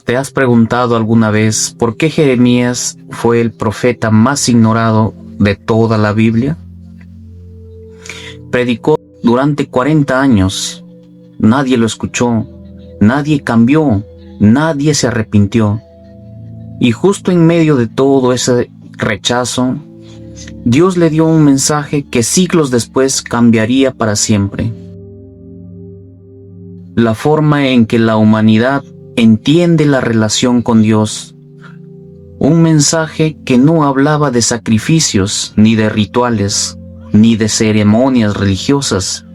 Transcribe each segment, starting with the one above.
¿Te has preguntado alguna vez por qué Jeremías fue el profeta más ignorado de toda la Biblia? Predicó durante 40 años. Nadie lo escuchó, nadie cambió, nadie se arrepintió. Y justo en medio de todo ese rechazo, Dios le dio un mensaje que siglos después cambiaría para siempre. La forma en que la humanidad entiende la relación con Dios. Un mensaje que no hablaba de sacrificios, ni de rituales, ni de ceremonias religiosas.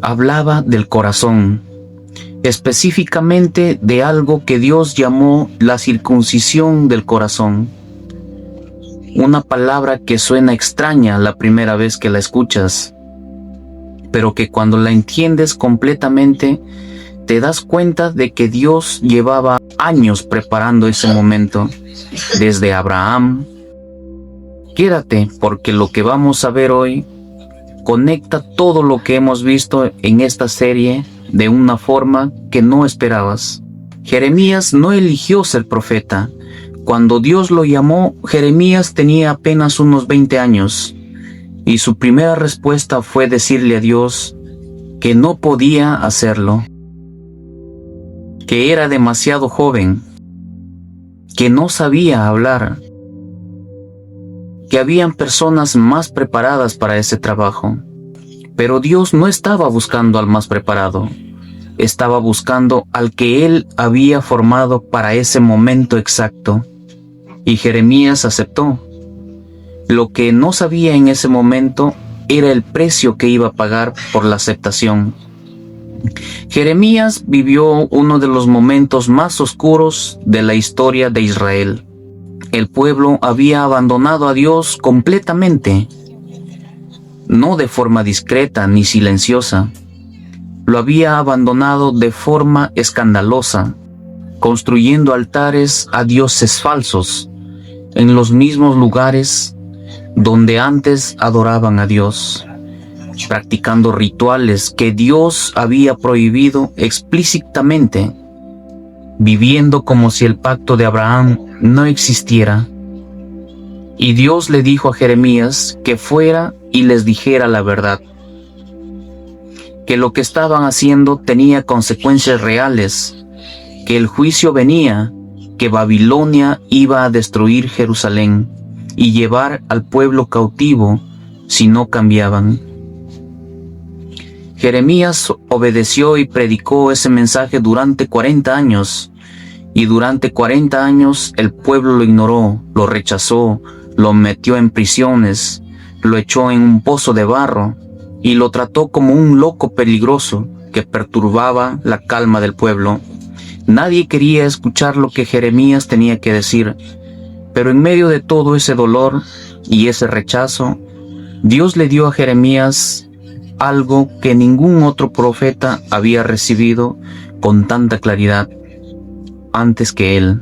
Hablaba del corazón, específicamente de algo que Dios llamó la circuncisión del corazón. Una palabra que suena extraña la primera vez que la escuchas, pero que cuando la entiendes completamente, te das cuenta de que Dios llevaba años preparando ese momento, desde Abraham. Quédate, porque lo que vamos a ver hoy conecta todo lo que hemos visto en esta serie de una forma que no esperabas. Jeremías no eligió ser profeta. Cuando Dios lo llamó, Jeremías tenía apenas unos 20 años, y su primera respuesta fue decirle a Dios que no podía hacerlo, que era demasiado joven, que no sabía hablar, que habían personas más preparadas para ese trabajo. Pero Dios no estaba buscando al más preparado, estaba buscando al que Él había formado para ese momento exacto. Y Jeremías aceptó. Lo que no sabía en ese momento era el precio que iba a pagar por la aceptación. Jeremías vivió uno de los momentos más oscuros de la historia de Israel. El pueblo había abandonado a Dios completamente, no de forma discreta ni silenciosa. Lo había abandonado de forma escandalosa, construyendo altares a dioses falsos en los mismos lugares donde antes adoraban a Dios, practicando rituales que Dios había prohibido explícitamente, viviendo como si el pacto de Abraham no existiera. Y Dios le dijo a Jeremías que fuera y les dijera la verdad, que lo que estaban haciendo tenía consecuencias reales, que el juicio venía, que Babilonia iba a destruir Jerusalén y llevar al pueblo cautivo si no cambiaban. Jeremías obedeció y predicó ese mensaje durante 40 años, y durante 40 años el pueblo lo ignoró, lo rechazó, lo metió en prisiones, lo echó en un pozo de barro y lo trató como un loco peligroso que perturbaba la calma del pueblo. Nadie quería escuchar lo que Jeremías tenía que decir, pero en medio de todo ese dolor y ese rechazo, Dios le dio a Jeremías algo que ningún otro profeta había recibido con tanta claridad antes que él.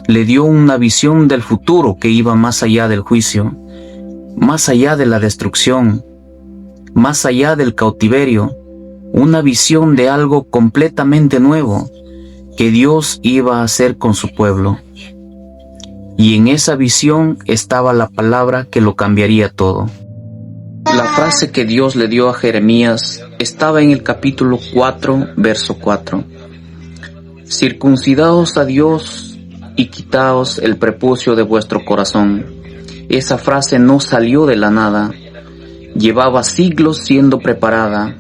Le dio una visión del futuro que iba más allá del juicio, más allá de la destrucción, más allá del cautiverio, una visión de algo completamente nuevo que Dios iba a hacer con su pueblo. Y en esa visión estaba la palabra que lo cambiaría todo. La frase que Dios le dio a Jeremías estaba en el capítulo 4, verso 4. Circuncidaos a Dios y quitaos el prepucio de vuestro corazón. Esa frase no salió de la nada. Llevaba siglos siendo preparada,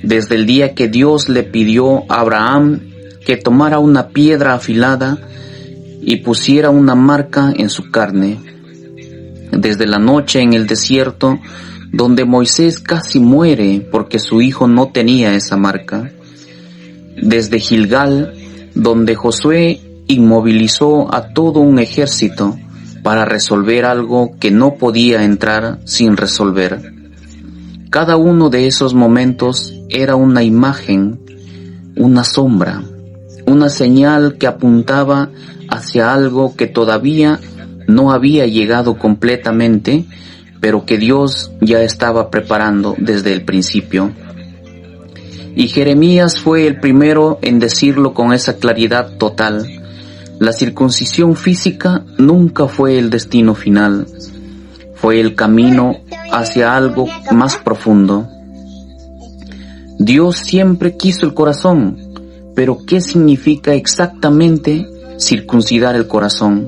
desde el día que Dios le pidió a Abraham que tomara una piedra afilada y pusiera una marca en su carne. Desde la noche en el desierto, donde Moisés casi muere porque su hijo no tenía esa marca. Desde Gilgal, donde Josué inmovilizó a todo un ejército para resolver algo que no podía entrar sin resolver. Cada uno de esos momentos era una imagen, una sombra, una señal que apuntaba hacia algo que todavía no había llegado completamente, pero que Dios ya estaba preparando desde el principio. Y Jeremías fue el primero en decirlo con esa claridad total. La circuncisión física nunca fue el destino final, fue el camino hacia algo más profundo. Dios siempre quiso el corazón, pero ¿qué significa exactamente circuncidar el corazón?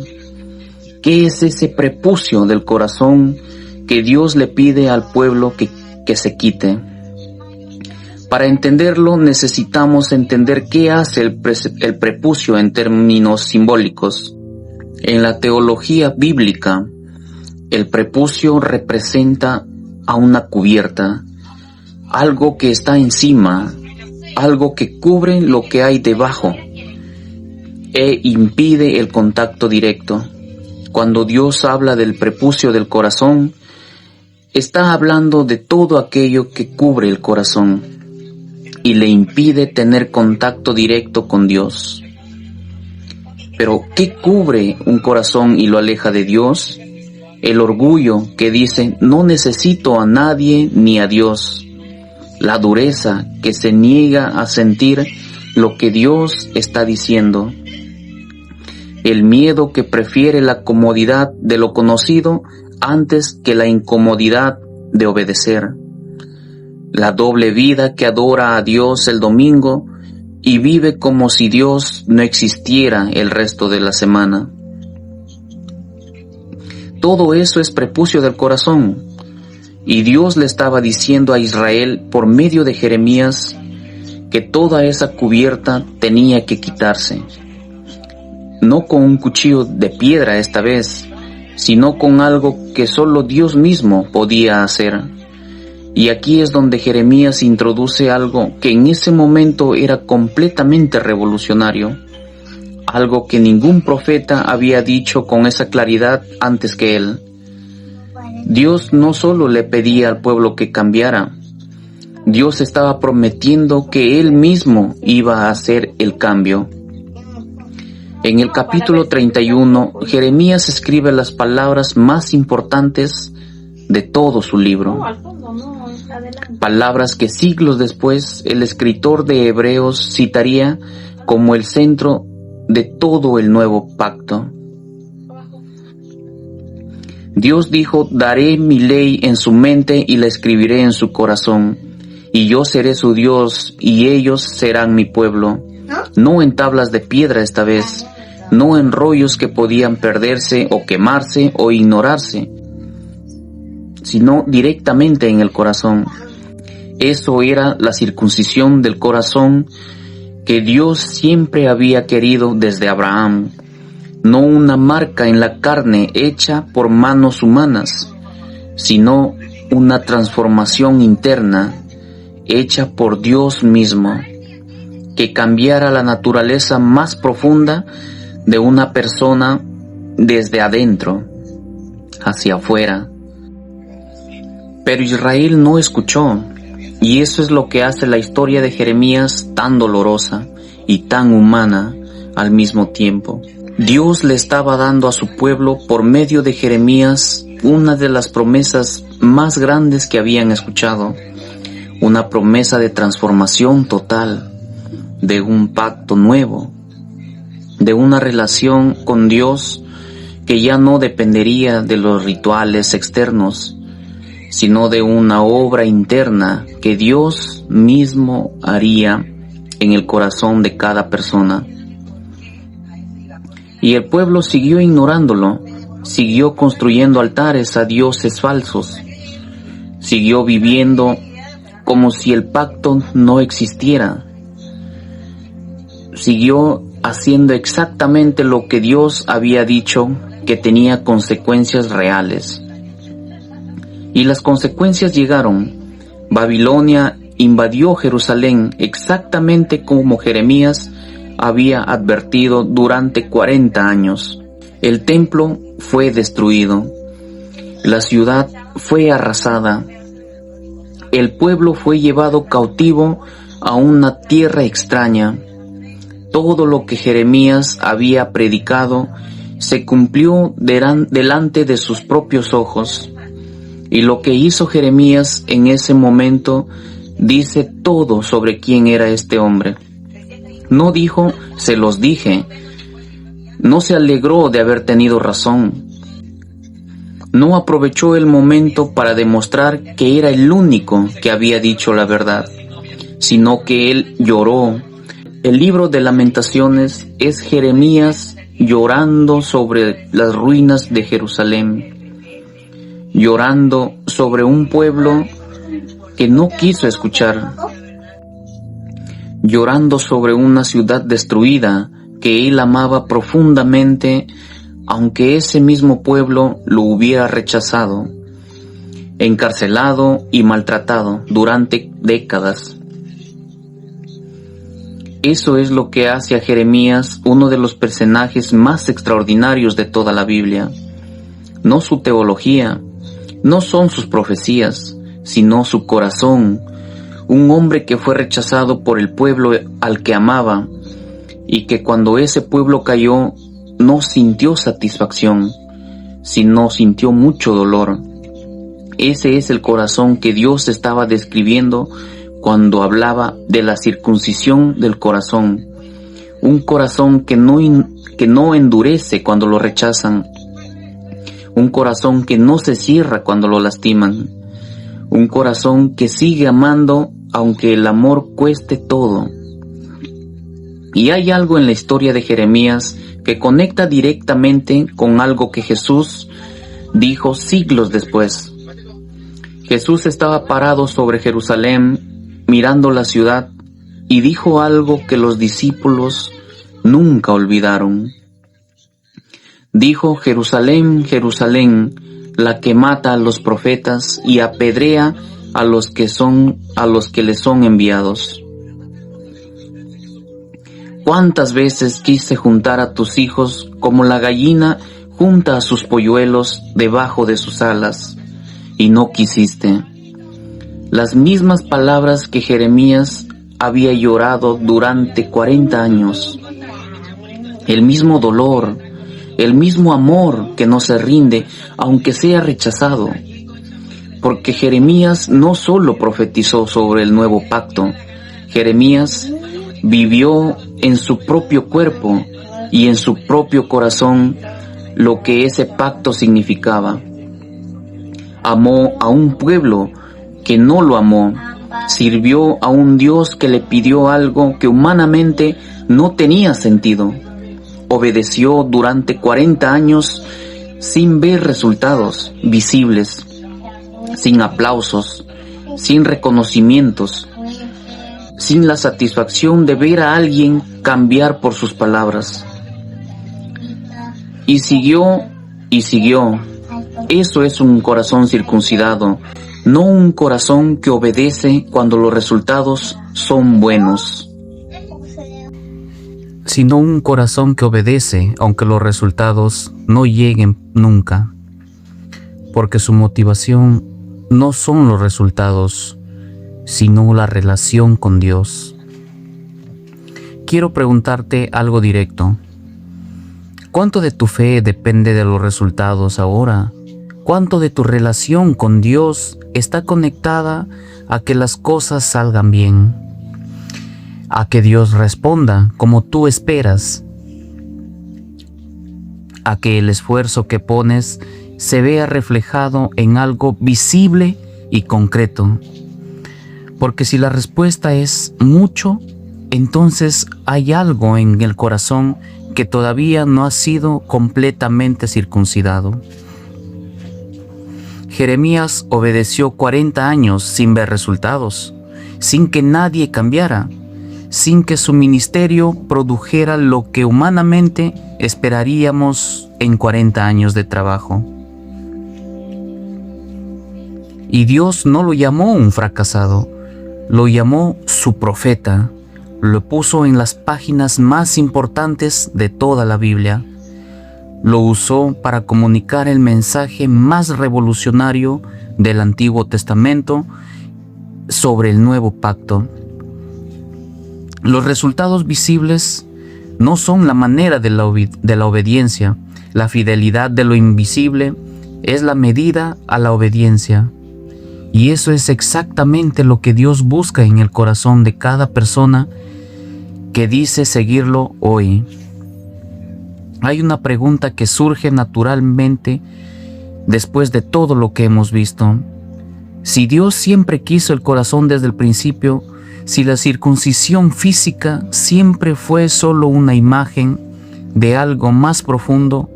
¿Qué es ese prepucio del corazón que Dios le pide al pueblo que se quite? Para entenderlo necesitamos entender qué hace el prepucio en términos simbólicos. En la teología bíblica, el prepucio representa a una cubierta, algo que está encima, algo que cubre lo que hay debajo e impide el contacto directo. Cuando Dios habla del prepucio del corazón, está hablando de todo aquello que cubre el corazón y le impide tener contacto directo con Dios. Pero, ¿qué cubre un corazón y lo aleja de Dios? El orgullo que dice, no necesito a nadie ni a Dios. La dureza que se niega a sentir lo que Dios está diciendo. El miedo que prefiere la comodidad de lo conocido antes que la incomodidad de obedecer. La doble vida que adora a Dios el domingo y vive como si Dios no existiera el resto de la semana. Todo eso es prepucio del corazón, y Dios le estaba diciendo a Israel por medio de Jeremías que toda esa cubierta tenía que quitarse. No con un cuchillo de piedra esta vez, sino con algo que solo Dios mismo podía hacer. Y aquí es donde Jeremías introduce algo que en ese momento era completamente revolucionario, algo que ningún profeta había dicho con esa claridad antes que él. Dios no solo le pedía al pueblo que cambiara, Dios estaba prometiendo que Él mismo iba a hacer el cambio. En el capítulo 31, Jeremías escribe las palabras más importantes de todo su libro. Palabras que siglos después el escritor de Hebreos citaría como el centro de todo el nuevo pacto. Dios dijo, daré mi ley en su mente y la escribiré en su corazón, y yo seré su Dios y ellos serán mi pueblo. No en tablas de piedra esta vez, no en rollos que podían perderse o quemarse o ignorarse, sino directamente en el corazón. Eso era la circuncisión del corazón que Dios siempre había querido desde Abraham, no una marca en la carne hecha por manos humanas, sino una transformación interna hecha por Dios mismo, que cambiara la naturaleza más profunda de una persona desde adentro hacia afuera. Pero Israel no escuchó, y eso es lo que hace la historia de Jeremías tan dolorosa y tan humana al mismo tiempo. Dios le estaba dando a su pueblo por medio de Jeremías una de las promesas más grandes que habían escuchado, una promesa de transformación total, de un pacto nuevo, de una relación con Dios que ya no dependería de los rituales externos, sino de una obra interna que Dios mismo haría en el corazón de cada persona. Y el pueblo siguió ignorándolo, siguió construyendo altares a dioses falsos, siguió viviendo como si el pacto no existiera, siguió haciendo exactamente lo que Dios había dicho que tenía consecuencias reales. Y las consecuencias llegaron. Babilonia invadió Jerusalén exactamente como Jeremías había advertido durante 40 años. El templo fue destruido. La ciudad fue arrasada. El pueblo fue llevado cautivo a una tierra extraña. Todo lo que Jeremías había predicado se cumplió delante de sus propios ojos. Y lo que hizo Jeremías en ese momento dice todo sobre quién era este hombre. No dijo, se los dije. No se alegró de haber tenido razón. No aprovechó el momento para demostrar que era el único que había dicho la verdad, sino que él lloró. El libro de Lamentaciones es Jeremías llorando sobre las ruinas de Jerusalén, llorando sobre un pueblo que no quiso escuchar, llorando sobre una ciudad destruida que él amaba profundamente, aunque ese mismo pueblo lo hubiera rechazado, encarcelado y maltratado durante décadas. Eso es lo que hace a Jeremías uno de los personajes más extraordinarios de toda la Biblia. No su teología, no son sus profecías, sino su corazón. Un hombre que fue rechazado por el pueblo al que amaba, y que cuando ese pueblo cayó, no sintió satisfacción, sino sintió mucho dolor. Ese es el corazón que Dios estaba describiendo cuando hablaba de la circuncisión del corazón. Un corazón que no endurece cuando lo rechazan. Un corazón que no se cierra cuando lo lastiman. Un corazón que sigue amando aunque el amor cueste todo. Y hay algo en la historia de Jeremías que conecta directamente con algo que Jesús dijo siglos después. Jesús estaba parado sobre Jerusalén, mirando la ciudad, y dijo algo que los discípulos nunca olvidaron. Dijo: Jerusalén, Jerusalén, la que mata a los profetas y apedrea a los que le son enviados. ¿Cuántas veces quise juntar a tus hijos como la gallina junta a sus polluelos debajo de sus alas, y no quisiste? Las mismas palabras que Jeremías había llorado durante 40 años. El mismo dolor, el mismo amor que no se rinde aunque sea rechazado. Porque Jeremías no solo profetizó sobre el nuevo pacto, Jeremías vivió en su propio cuerpo y en su propio corazón lo que ese pacto significaba. Amó a un pueblo que no lo amó, sirvió a un Dios que le pidió algo que humanamente no tenía sentido. Obedeció durante 40 años sin ver resultados visibles, sin aplausos, sin reconocimientos, sin la satisfacción de ver a alguien cambiar por sus palabras. Y siguió y siguió. Eso es un corazón circuncidado, no un corazón que obedece cuando los resultados son buenos, sino un corazón que obedece aunque los resultados no lleguen nunca, porque su motivación no son los resultados, sino la relación con Dios. Quiero preguntarte algo directo. ¿Cuánto de tu fe depende de los resultados ahora? ¿Cuánto de tu relación con Dios está conectada a que las cosas salgan bien? A que Dios responda como tú esperas. A que el esfuerzo que pones se vea reflejado en algo visible y concreto. Porque si la respuesta es mucho, entonces hay algo en el corazón que todavía no ha sido completamente circuncidado. Jeremías obedeció 40 años sin ver resultados, sin que nadie cambiara, sin que su ministerio produjera lo que humanamente esperaríamos en 40 años de trabajo. Y Dios no lo llamó un fracasado, lo llamó su profeta, lo puso en las páginas más importantes de toda la Biblia. Lo usó para comunicar el mensaje más revolucionario del Antiguo Testamento sobre el nuevo pacto. Los resultados visibles no son la manera de la obediencia. La fidelidad de lo invisible es la medida a la obediencia. Y eso es exactamente lo que Dios busca en el corazón de cada persona que dice seguirlo hoy. Hay una pregunta que surge naturalmente después de todo lo que hemos visto. Si Dios siempre quiso el corazón desde el principio, si la circuncisión física siempre fue solo una imagen de algo más profundo,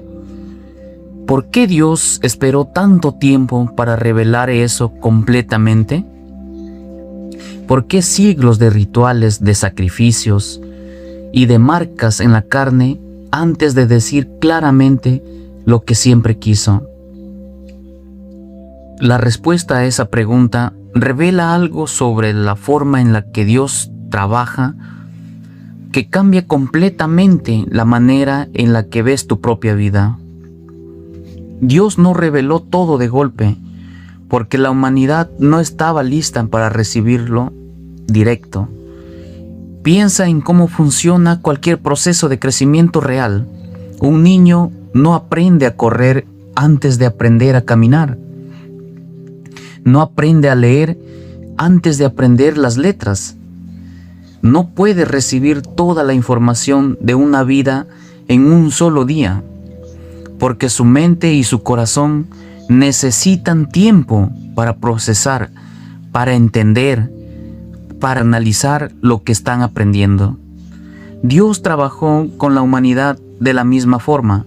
¿por qué Dios esperó tanto tiempo para revelar eso completamente? ¿Por qué siglos de rituales, de sacrificios y de marcas en la carne antes de decir claramente lo que siempre quiso? La respuesta a esa pregunta revela algo sobre la forma en la que Dios trabaja, que cambia completamente la manera en la que ves tu propia vida. Dios no reveló todo de golpe, porque la humanidad no estaba lista para recibirlo directo. Piensa en cómo funciona cualquier proceso de crecimiento real. Un niño no aprende a correr antes de aprender a caminar. No aprende a leer antes de aprender las letras. No puede recibir toda la información de una vida en un solo día, porque su mente y su corazón necesitan tiempo para procesar, para entender, para analizar lo que están aprendiendo. Dios trabajó con la humanidad de la misma forma.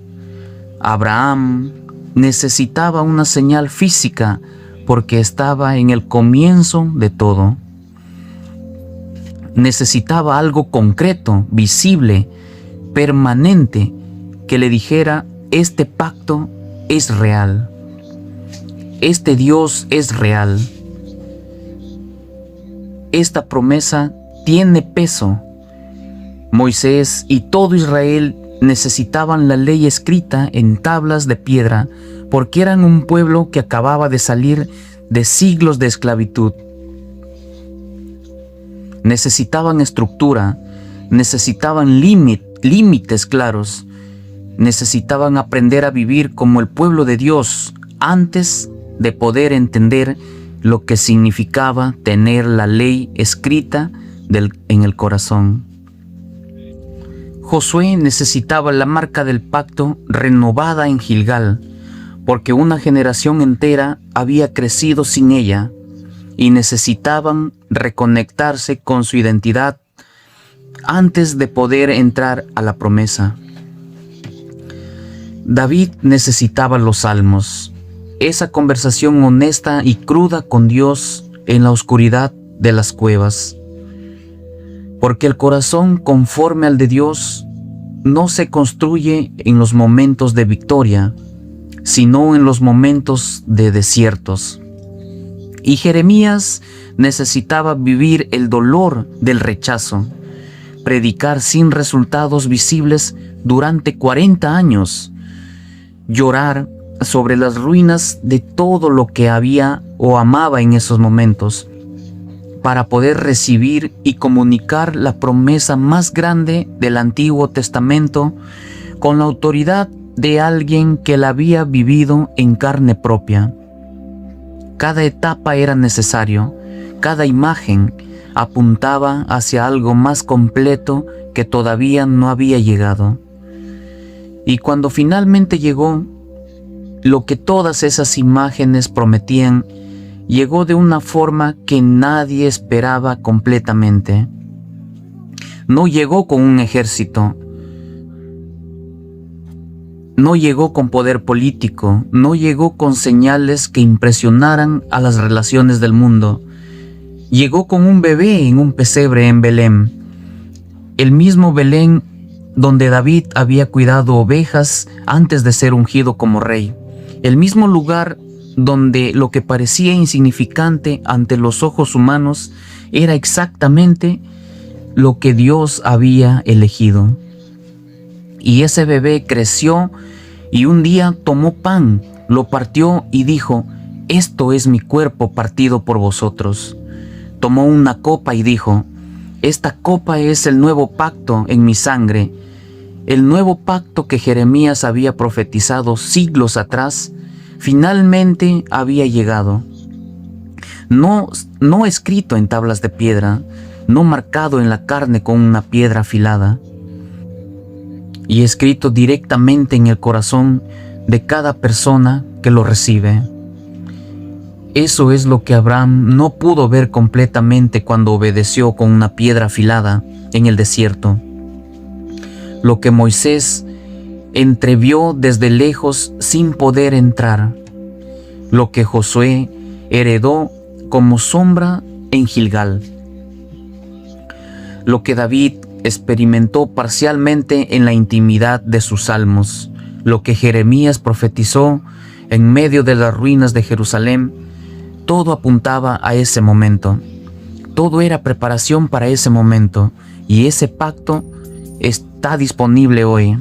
Abraham necesitaba una señal física porque estaba en el comienzo de todo. Necesitaba algo concreto, visible, permanente, que le dijera: este pacto es real. Este Dios es real. Esta promesa tiene peso. Moisés y todo Israel necesitaban la ley escrita en tablas de piedra, porque eran un pueblo que acababa de salir de siglos de esclavitud. Necesitaban estructura, necesitaban límites claros, necesitaban aprender a vivir como el pueblo de Dios antes de poder entender lo que significaba tener la ley escrita en el corazón. Josué necesitaba la marca del pacto renovada en Gilgal, porque una generación entera había crecido sin ella y necesitaban reconectarse con su identidad antes de poder entrar a la promesa. David necesitaba los salmos, esa conversación honesta y cruda con Dios en la oscuridad de las cuevas, porque el corazón conforme al de Dios no se construye en los momentos de victoria, sino en los momentos de desiertos. Y Jeremías necesitaba vivir el dolor del rechazo, predicar sin resultados visibles durante 40 años, llorar sobre las ruinas de todo lo que había o amaba en esos momentos, para poder recibir y comunicar la promesa más grande del Antiguo Testamento con la autoridad de alguien que la había vivido en carne propia. Cada etapa era necesario, cada imagen apuntaba hacia algo más completo que todavía no había llegado. Y cuando finalmente llegó, lo que todas esas imágenes prometían, llegó de una forma que nadie esperaba completamente. No llegó con un ejército, no llegó con poder político, no llegó con señales que impresionaran a las relaciones del mundo. Llegó con un bebé en un pesebre en Belén, el mismo Belén donde David había cuidado ovejas antes de ser ungido como rey, el mismo lugar donde lo que parecía insignificante ante los ojos humanos era exactamente lo que Dios había elegido. Y ese bebé creció y un día tomó pan, lo partió y dijo: esto es mi cuerpo partido por vosotros. Tomó una copa y dijo: esta copa es el nuevo pacto en mi sangre, el nuevo pacto que Jeremías había profetizado siglos atrás, finalmente había llegado. no escrito en tablas de piedra, no marcado en la carne con una piedra afilada, y escrito directamente en el corazón de cada persona que lo recibe. Eso es lo que Abraham no pudo ver completamente cuando obedeció con una piedra afilada en el desierto. Lo que Moisés entrevió desde lejos sin poder entrar. Lo que Josué heredó como sombra en Gilgal. Lo que David experimentó parcialmente en la intimidad de sus salmos. Lo que Jeremías profetizó en medio de las ruinas de Jerusalén. Todo apuntaba a ese momento. Todo era preparación para ese momento. Y ese pacto está disponible hoy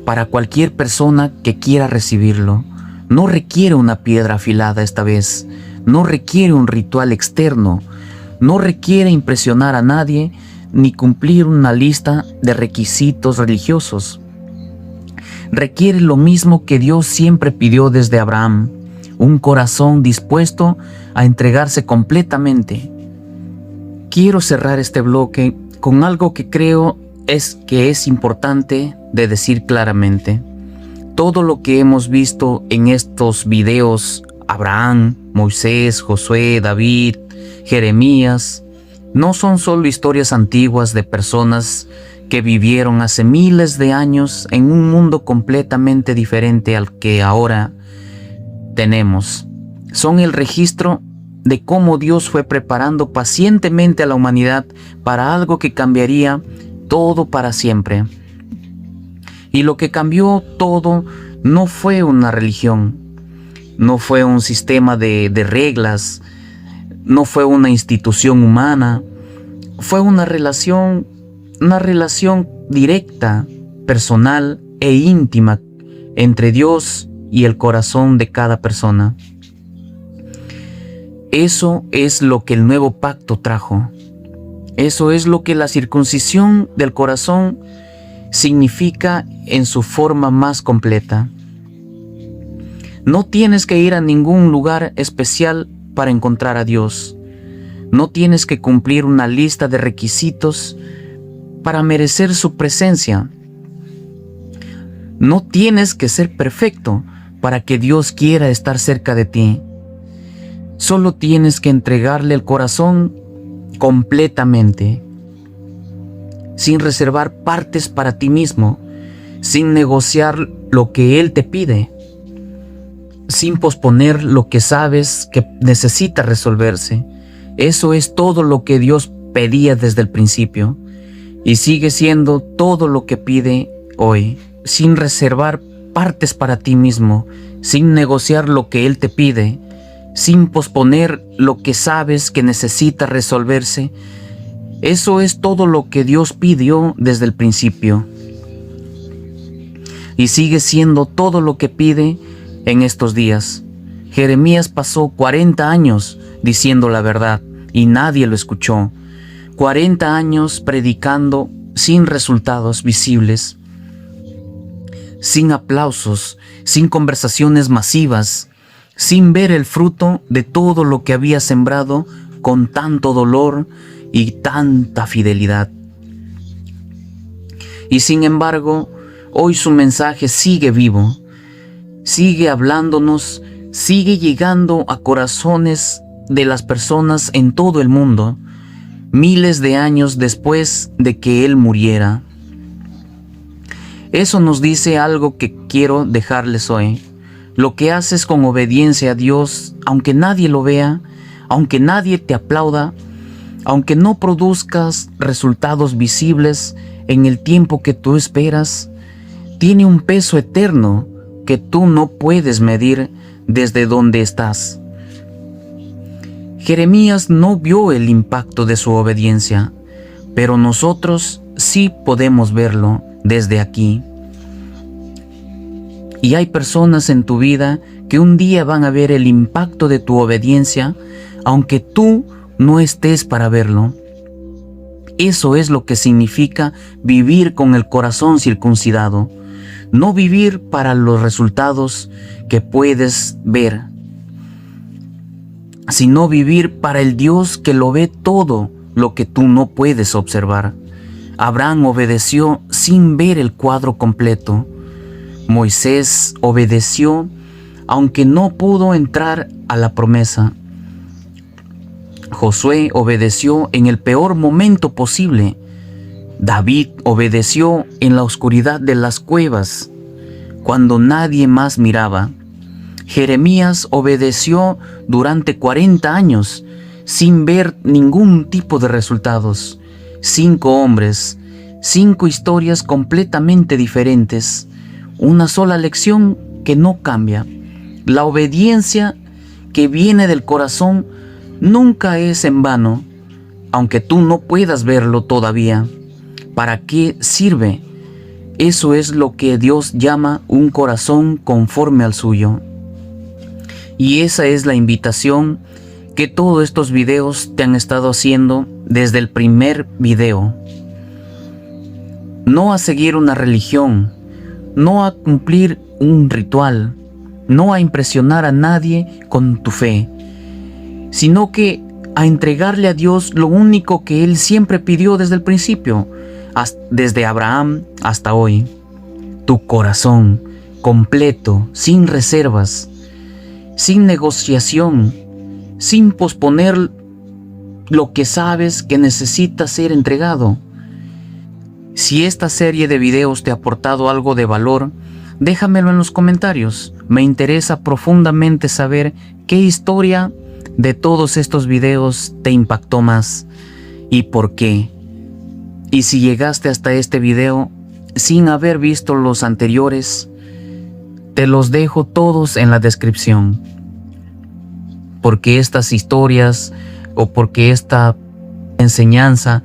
para cualquier persona que quiera recibirlo. No requiere una piedra afilada esta vez. No requiere un ritual externo. No requiere impresionar a nadie ni cumplir una lista de requisitos religiosos. Requiere lo mismo que Dios siempre pidió desde Abraham: un corazón dispuesto a entregarse completamente. Quiero cerrar este bloque con algo que creo es importante de decir claramente. Todo lo que hemos visto en estos videos, Abraham, Moisés, Josué, David, Jeremías, no son solo historias antiguas de personas que vivieron hace miles de años en un mundo completamente diferente al que ahora tenemos. Son el registro de cómo Dios fue preparando pacientemente a la humanidad para algo que cambiaría todo para siempre. Y lo que cambió todo no fue una religión, no fue un sistema de reglas, no fue una institución humana, fue una relación directa, personal e íntima entre Dios y el corazón de cada persona. Eso es lo que el nuevo pacto trajo. Eso es lo que la circuncisión del corazón significa en su forma más completa. No tienes que ir a ningún lugar especial para encontrar a Dios. No tienes que cumplir una lista de requisitos para merecer su presencia. No tienes que ser perfecto para que Dios quiera estar cerca de ti. Solo tienes que entregarle el corazón completamente, sin reservar partes para ti mismo, sin negociar lo que Él te pide, sin posponer lo que sabes que necesita resolverse. Eso es todo lo que Dios pedía desde el principio y sigue siendo todo lo que pide hoy, sin reservar partes para ti mismo, sin negociar lo que Él te pide, sin posponer lo que sabes que necesita resolverse. Eso es todo lo que Dios pidió desde el principio y sigue siendo todo lo que pide en estos días. Jeremías pasó 40 años diciendo la verdad y nadie lo escuchó. 40 años predicando sin resultados visibles, sin aplausos, sin conversaciones masivas, sin ver el fruto de todo lo que había sembrado con tanto dolor y tanta fidelidad. Y sin embargo, hoy su mensaje sigue vivo, sigue hablándonos, sigue llegando a corazones de las personas en todo el mundo, miles de años después de que Él muriera. Eso nos dice algo que quiero dejarles hoy. Lo que haces con obediencia a Dios, aunque nadie lo vea, aunque nadie te aplauda, aunque no produzcas resultados visibles en el tiempo que tú esperas, tiene un peso eterno que tú no puedes medir desde donde estás. Jeremías no vio el impacto de su obediencia, pero nosotros sí podemos verlo desde aquí. Y hay personas en tu vida que un día van a ver el impacto de tu obediencia, aunque tú no estés para verlo. Eso es lo que significa vivir con el corazón circuncidado. No vivir para los resultados que puedes ver, sino vivir para el Dios que lo ve todo lo que tú no puedes observar. Abraham obedeció sin ver el cuadro completo. Moisés obedeció aunque no pudo entrar a la promesa. Josué obedeció en el peor momento posible. David obedeció en la oscuridad de las cuevas, cuando nadie más miraba. Jeremías obedeció durante 40 años, sin ver ningún tipo de resultados. 5 hombres, 5 historias completamente diferentes, una sola lección que no cambia. La obediencia que viene del corazón nunca es en vano, aunque tú no puedas verlo todavía. ¿Para qué sirve? Eso es lo que Dios llama un corazón conforme al suyo. Y esa es la invitación que todos estos videos te han estado haciendo desde el primer video. No a seguir una religión, no a cumplir un ritual, no a impresionar a nadie con tu fe, sino que a entregarle a Dios lo único que Él siempre pidió desde el principio, desde Abraham hasta hoy: tu corazón completo, sin reservas, sin negociación, sin posponer lo que sabes que necesita ser entregado. Si esta serie de videos te ha aportado algo de valor, déjamelo en los comentarios. Me interesa profundamente saber qué historia de todos estos videos te impactó más y por qué. Y si llegaste hasta este video sin haber visto los anteriores, te los dejo todos en la descripción. Porque estas historias o porque esta enseñanza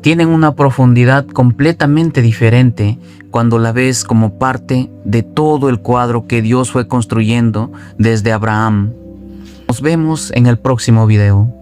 tienen una profundidad completamente diferente cuando la ves como parte de todo el cuadro que Dios fue construyendo desde Abraham. Nos vemos en el próximo video.